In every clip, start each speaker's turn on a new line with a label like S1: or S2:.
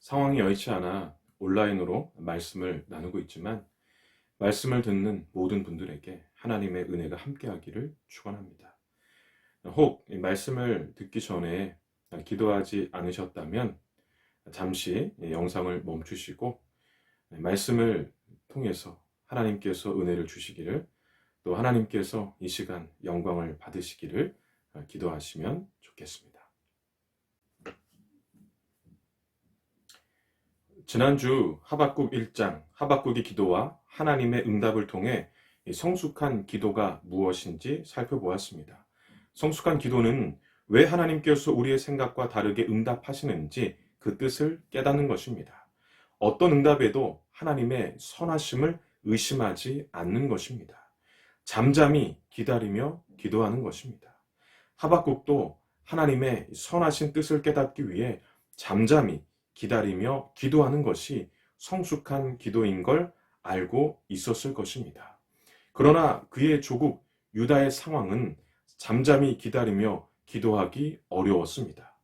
S1: 상황이 여의치 않아 온라인으로 말씀을 나누고 있지만 말씀을 듣는 모든 분들에게 하나님의 은혜가 함께하기를 축원합니다. 혹 이 말씀을 듣기 전에 기도하지 않으셨다면 잠시 영상을 멈추시고 말씀을 통해서 하나님께서 은혜를 주시기를, 또 하나님께서 이 시간 영광을 받으시기를 기도하시면 좋겠습니다. 지난주 하박국 1장, 하박국의 기도와 하나님의 응답을 통해 성숙한 기도가 무엇인지 살펴보았습니다. 성숙한 기도는 왜 하나님께서 우리의 생각과 다르게 응답하시는지 그 뜻을 깨닫는 것입니다. 어떤 응답에도 하나님의 선하심을 의심하지 않는 것입니다. 잠잠히 기다리며 기도하는 것입니다. 하박국도 하나님의 선하신 뜻을 깨닫기 위해 잠잠히 기다리며 기도하는 것이 성숙한 기도인 걸 알고 있었을 것입니다. 그러나 그의 조국 유다의 상황은 잠잠히 기다리며 기도하기 어려웠습니다.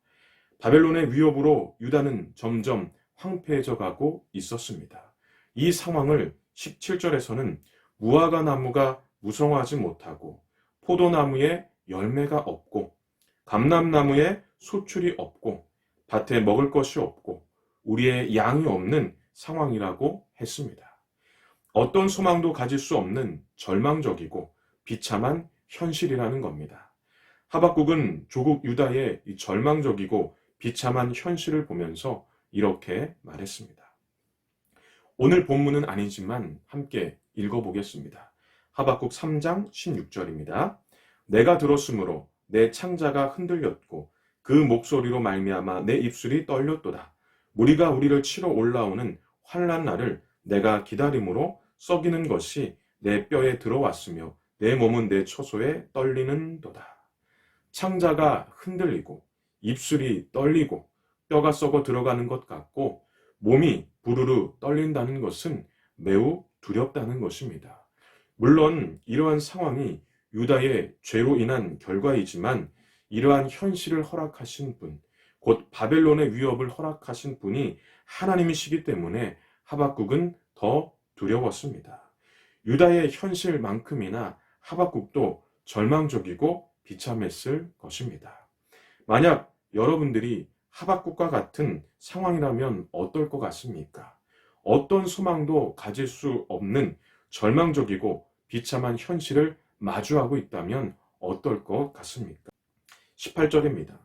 S1: 바벨론의 위협으로 유다는 점점 황폐해져 가고 있었습니다. 이 상황을 17절에서는 무화과 나무가 무성하지 못하고 포도나무에 열매가 없고 감람나무에 소출이 없고 밭에 먹을 것이 없고 우리의 양이 없는 상황이라고 했습니다. 어떤 소망도 가질 수 없는 절망적이고 비참한 현실이라는 겁니다. 하박국은 조국 유다의 이 절망적이고 비참한 현실을 보면서 이렇게 말했습니다. 오늘 본문은 아니지만 함께 읽어보겠습니다. 하박국 3장 16절입니다. 내가 들었으므로 내 창자가 흔들렸고 그 목소리로 말미암아 내 입술이 떨렸도다. 무리가 우리를 치러 올라오는 환난 날을 내가 기다림으로 썩이는 것이 내 뼈에 들어왔으며 내 몸은 내 처소에 떨리는도다. 창자가 흔들리고 입술이 떨리고 뼈가 썩어 들어가는 것 같고 몸이 부르르 떨린다는 것은 매우 두렵다는 것입니다. 물론 이러한 상황이 유다의 죄로 인한 결과이지만 이러한 현실을 허락하신 분, 곧 바벨론의 위협을 허락하신 분이 하나님이시기 때문에 하박국은 더 두려웠습니다. 유다의 현실만큼이나 하박국도 절망적이고 비참했을 것입니다. 만약 여러분들이 하박국과 같은 상황이라면 어떨 것 같습니까? 어떤 소망도 가질 수 없는 절망적이고 비참한 현실을 마주하고 있다면 어떨 것 같습니까? 18절입니다.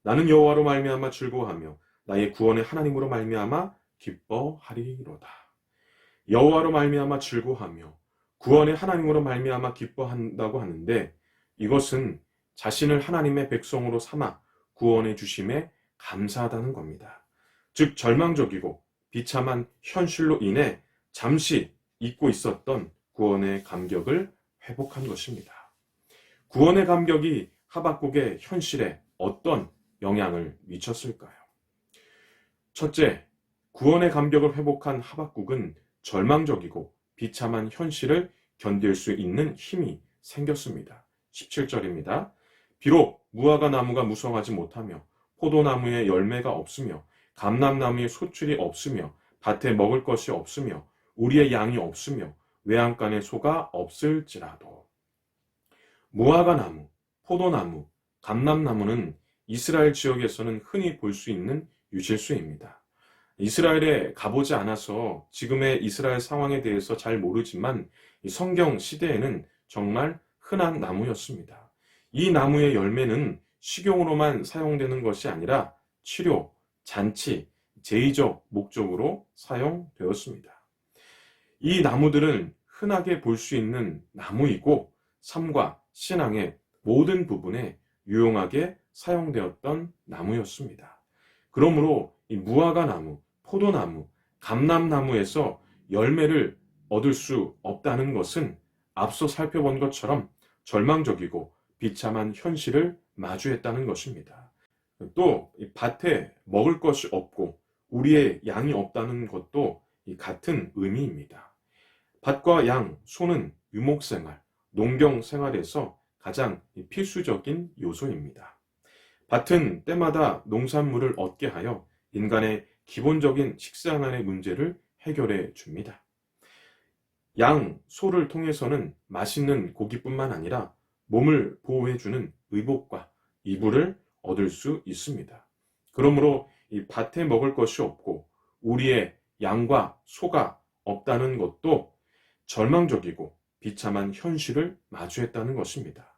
S1: 나는 여호와로 말미암아 즐거워하며 나의 구원의 하나님으로 말미암아 기뻐하리로다. 여호와로 말미암아 즐거워하며 구원의 하나님으로 말미암아 기뻐한다고 하는데 이것은 자신을 하나님의 백성으로 삼아 구원해 주심에 감사하다는 겁니다. 즉 절망적이고 비참한 현실로 인해 잠시 잊고 있었던 구원의 감격을 회복한 것입니다. 구원의 감격이 하박국의 현실에 어떤 영향을 미쳤을까요? 첫째, 구원의 감격을 회복한 하박국은 절망적이고 비참한 현실을 견딜 수 있는 힘이 생겼습니다. 17절입니다. 비록 무화과 나무가 무성하지 못하며 포도나무에 열매가 없으며 감람나무에 소출이 없으며 밭에 먹을 것이 없으며 우리의 양이 없으며 외양간에 소가 없을지라도 무화과 나무, 포도나무, 감람나무는 이스라엘 지역에서는 흔히 볼 수 있는 유실수입니다. 이스라엘에 가보지 않아서 지금의 이스라엘 상황에 대해서 잘 모르지만 성경 시대에는 정말 흔한 나무였습니다. 이 나무의 열매는 식용으로만 사용되는 것이 아니라 치료, 잔치, 제의적 목적으로 사용되었습니다. 이 나무들은 흔하게 볼 수 있는 나무이고 삶과 신앙의 모든 부분에 유용하게 사용되었던 나무였습니다. 그러므로 이 무화과 나무, 포도나무, 감람나무에서 열매를 얻을 수 없다는 것은 앞서 살펴본 것처럼 절망적이고 비참한 현실을 마주했다는 것입니다. 또 이 밭에 먹을 것이 없고 우리의 양이 없다는 것도 같은 의미입니다. 밭과 양, 소는 유목생활, 농경생활에서 가장 필수적인 요소입니다. 밭은 때마다 농산물을 얻게 하여 인간의 기본적인 식생활의 문제를 해결해 줍니다. 양, 소를 통해서는 맛있는 고기뿐만 아니라 몸을 보호해주는 의복과 이불을 얻을 수 있습니다. 그러므로 이 밭에 먹을 것이 없고 우리의 양과 소가 없다는 것도 절망적이고 비참한 현실을 마주했다는 것입니다.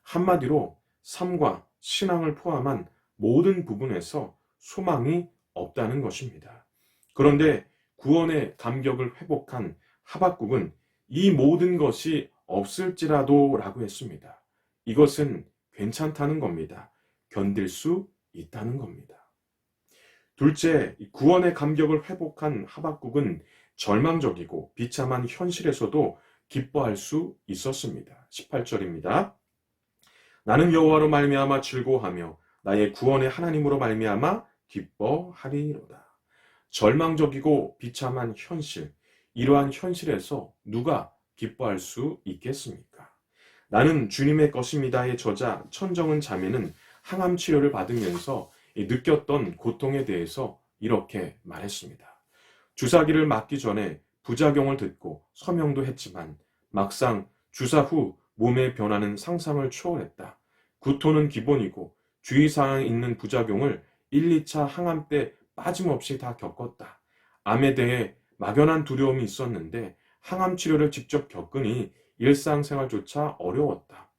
S1: 한마디로 삶과 신앙을 포함한 모든 부분에서 소망이 없다는 것입니다. 그런데 구원의 감격을 회복한 하박국은 이 모든 것이 없을지라도 라고 했습니다. 이것은 괜찮다는 겁니다. 견딜 수 있다는 겁니다. 둘째, 구원의 감격을 회복한 하박국은 절망적이고 비참한 현실에서도 기뻐할 수 있었습니다. 18절입니다. 나는 여호와로 말미암아 즐거워하며 나의 구원의 하나님으로 말미암아 기뻐하리로다. 절망적이고 비참한 현실, 이러한 현실에서 누가 기뻐할 수 있겠습니까? 나는 주님의 것입니다의 저자 천정은 자매는 항암 치료를 받으면서 느꼈던 고통에 대해서 이렇게 말했습니다. 주사기를 맞기 전에 부작용을 듣고 서명도 했지만 막상 주사 후 몸의 변화는 상상을 초월했다. 구토는 기본이고 주의사항에 있는 부작용을 1, 2차 항암 때 빠짐없이 다 겪었다. 암에 대해 막연한 두려움이 있었는데 항암 치료를 직접 겪으니 일상생활조차 어려웠다.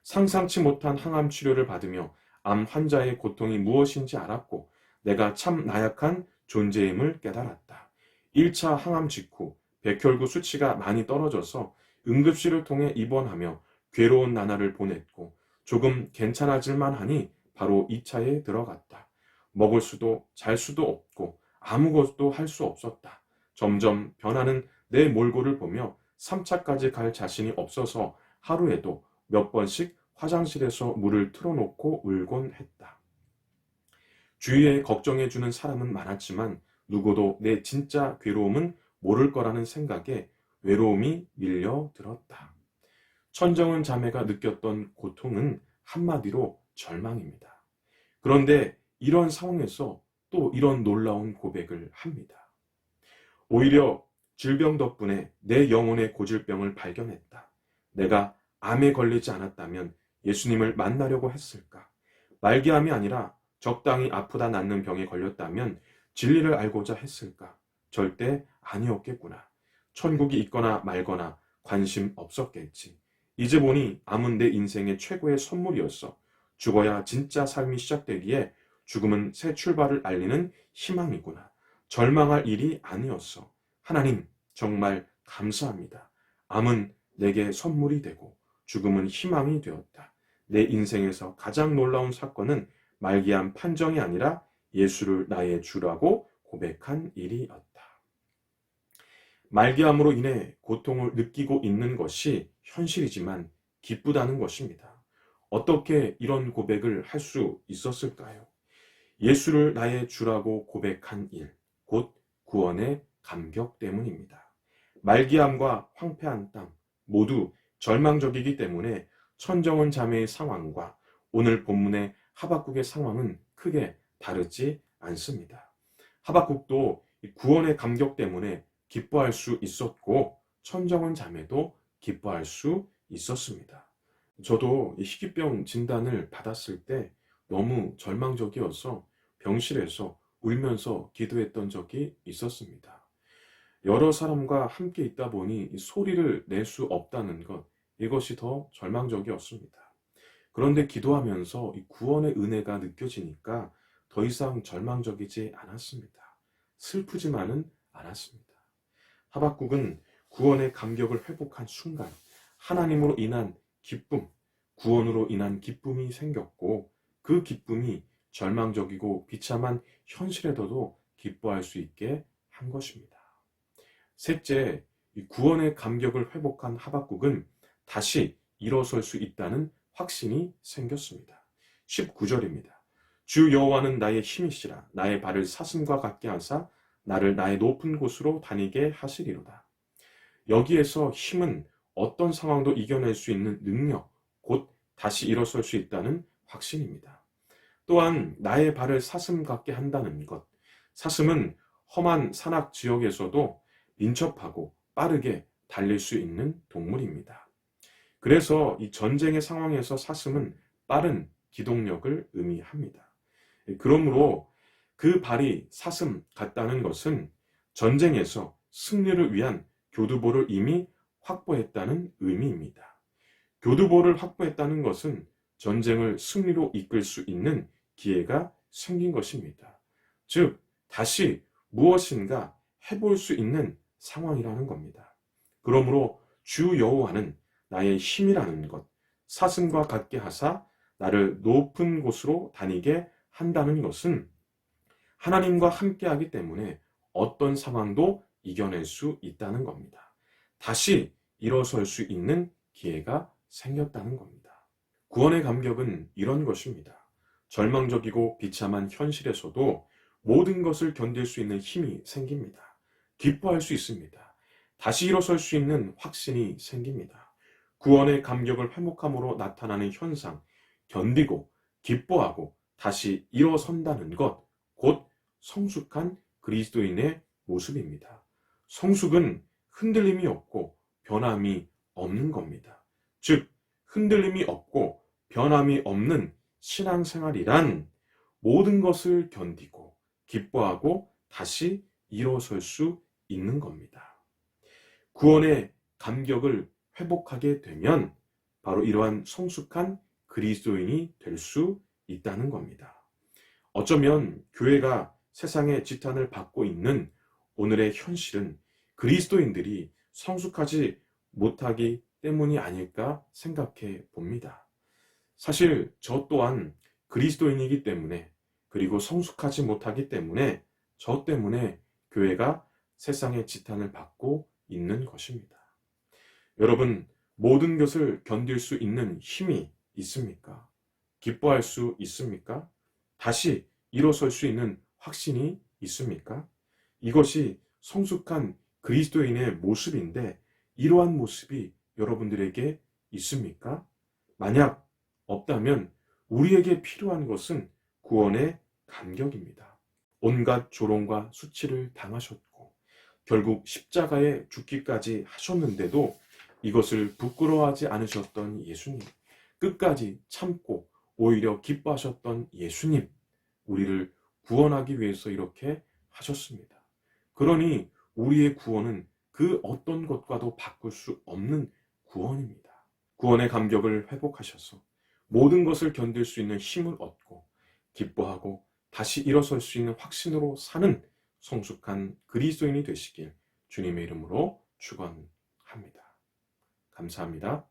S1: 상상치 못한 항암 치료를 받으며 암 환자의 고통이 무엇인지 알았고 내가 참 나약한 존재임을 깨달았다. 1차 항암 직후 백혈구 수치가 많이 떨어져서 응급실을 통해 입원하며 괴로운 나날을 보냈고 조금 괜찮아질만 하니 바로 2차에 들어갔다. 먹을 수도 잘 수도 없고 아무것도 할 수 없었다. 점점 변하는 내 몰골을 보며 3차까지 갈 자신이 없어서 하루에도 몇 번씩 화장실에서 물을 틀어놓고 울곤 했다. 주위에 걱정해주는 사람은 많았지만 누구도 내 진짜 괴로움은 모를 거라는 생각에 외로움이 밀려들었다. 천정은 자매가 느꼈던 고통은 한마디로 절망입니다. 그런데 이런 상황에서 또 이런 놀라운 고백을 합니다. 오히려 질병 덕분에 내 영혼의 고질병을 발견했다. 내가 암에 걸리지 않았다면 예수님을 만나려고 했을까? 말기암이 아니라 적당히 아프다 낫는 병에 걸렸다면 진리를 알고자 했을까? 절대 아니었겠구나. 천국이 있거나 말거나 관심 없었겠지. 이제 보니 암은 내 인생의 최고의 선물이었어. 죽어야 진짜 삶이 시작되기에 죽음은 새 출발을 알리는 희망이구나. 절망할 일이 아니었어. 하나님, 정말 감사합니다. 암은 내게 선물이 되고 죽음은 희망이 되었다. 내 인생에서 가장 놀라운 사건은 말기암 판정이 아니라 예수를 나의 주라고 고백한 일이었다. 말기암으로 인해 고통을 느끼고 있는 것이 현실이지만 기쁘다는 것입니다. 어떻게 이런 고백을 할 수 있었을까요? 예수를 나의 주라고 고백한 일, 곧 구원의 감격 때문입니다. 말기암과 황폐한 땅 모두 절망적이기 때문에 천정은 자매의 상황과 오늘 본문의 하박국의 상황은 크게 다르지 않습니다. 하박국도 구원의 감격 때문에 기뻐할 수 있었고 천정은 자매도 기뻐할 수 있었습니다. 저도 희귀병 진단을 받았을 때 너무 절망적이어서 병실에서 울면서 기도했던 적이 있었습니다. 여러 사람과 함께 있다 보니 소리를 낼 수 없다는 것, 이것이 더 절망적이었습니다. 그런데 기도하면서 이 구원의 은혜가 느껴지니까 더 이상 절망적이지 않았습니다. 슬프지만은 않았습니다. 하박국은 구원의 감격을 회복한 순간 하나님으로 인한 기쁨, 구원으로 인한 기쁨이 생겼고 그 기쁨이 절망적이고 비참한 현실에서도 기뻐할 수 있게 한 것입니다. 셋째, 구원의 감격을 회복한 하박국은 다시 일어설 수 있다는 확신이 생겼습니다. 19절입니다. 주 여호와는 나의 힘이시라. 나의 발을 사슴과 같게 하사 나를 나의 높은 곳으로 다니게 하시리로다. 여기에서 힘은 어떤 상황도 이겨낼 수 있는 능력, 곧 다시 일어설 수 있다는 확신입니다. 또한 나의 발을 사슴 같게 한다는 것, 사슴은 험한 산악 지역에서도 민첩하고 빠르게 달릴 수 있는 동물입니다. 그래서 이 전쟁의 상황에서 사슴은 빠른 기동력을 의미합니다. 그러므로 그 발이 사슴 같다는 것은 전쟁에서 승리를 위한 교두보를 이미 확보했다는 의미입니다. 교두보를 확보했다는 것은 전쟁을 승리로 이끌 수 있는 기회가 생긴 것입니다. 즉, 다시 무엇인가 해볼 수 있는 상황이라는 겁니다. 그러므로 주 여호와는 나의 힘이라는 것, 사슴과 같게 하사 나를 높은 곳으로 다니게 한다는 것은 하나님과 함께하기 때문에 어떤 상황도 이겨낼 수 있다는 겁니다. 다시 일어설 수 있는 기회가 생겼다는 겁니다. 구원의 감격은 이런 것입니다. 절망적이고 비참한 현실에서도 모든 것을 견딜 수 있는 힘이 생깁니다. 기뻐할 수 있습니다. 다시 일어설 수 있는 확신이 생깁니다. 구원의 감격을 회복함으로 나타나는 현상, 견디고 기뻐하고 다시 일어선다는 것, 곧 성숙한 그리스도인의 모습입니다. 성숙은 흔들림이 없고 변함이 없는 겁니다. 즉, 흔들림이 없고 변함이 없는 신앙생활이란 모든 것을 견디고 기뻐하고 다시 일어설 수 있는 겁니다. 구원의 감격을 회복하게 되면 바로 이러한 성숙한 그리스도인이 될 수 있다는 겁니다. 어쩌면 교회가 세상의 지탄을 받고 있는 오늘의 현실은 그리스도인들이 성숙하지 못하기 때문이 아닐까 생각해 봅니다. 사실 저 또한 그리스도인이기 때문에, 그리고 성숙하지 못하기 때문에 저 때문에 교회가 세상의 지탄을 받고 있는 것입니다. 여러분, 모든 것을 견딜 수 있는 힘이 있습니까? 기뻐할 수 있습니까? 다시 일어설 수 있는 확신이 있습니까? 이것이 성숙한 그리스도인의 모습인데, 이러한 모습이 여러분들에게 있습니까? 만약 없다면 우리에게 필요한 것은 구원의 감격입니다. 온갖 조롱과 수치를 당하셨고 결국 십자가에 죽기까지 하셨는데도 이것을 부끄러워하지 않으셨던 예수님, 끝까지 참고 오히려 기뻐하셨던 예수님, 우리를 구원하기 위해서 이렇게 하셨습니다. 그러니 우리의 구원은 그 어떤 것과도 바꿀 수 없는 구원입니다. 구원의 감격을 회복하셔서 모든 것을 견딜 수 있는 힘을 얻고 기뻐하고 다시 일어설 수 있는 확신으로 사는 성숙한 그리스도인이 되시길 주님의 이름으로 축원합니다. 감사합니다.